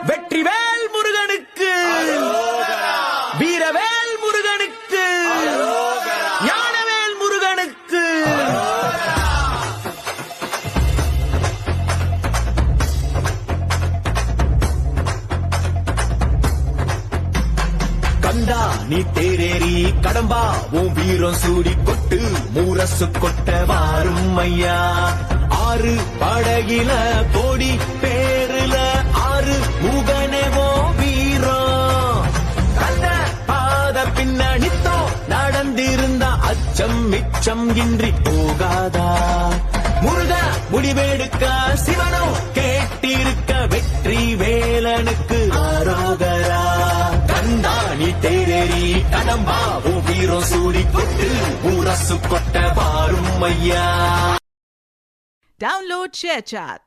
வெற்றிவேல் முருகனுக்கு, வீரவேல் முருகனுக்கு, ஞானவேல் முருகனுக்கு. கண்டா நீ தேரேறி கடம்பா உன் வீரம் சூடி கொட்டு மூரசு கொட்ட வாரும் ஐயா. ஆறு படகில கோடி பேருல ஆறு முகனேவோ வீரம். கண்ட பாத பின்னணித்தோ நடந்திருந்த அச்சம் மிச்சம் இன்றி போகாதா. முருக முடிவெடுக்க சிவனோ கேட்டிருக்க வெற்றி வேலனுக்கு ஆரோகரா. கண்டாணி தேரேறி கடம்பா உன் வீரம் சூடி கொட்டு ஊரசு கொட்ட வாரும் ஐயா. Download ShareChat.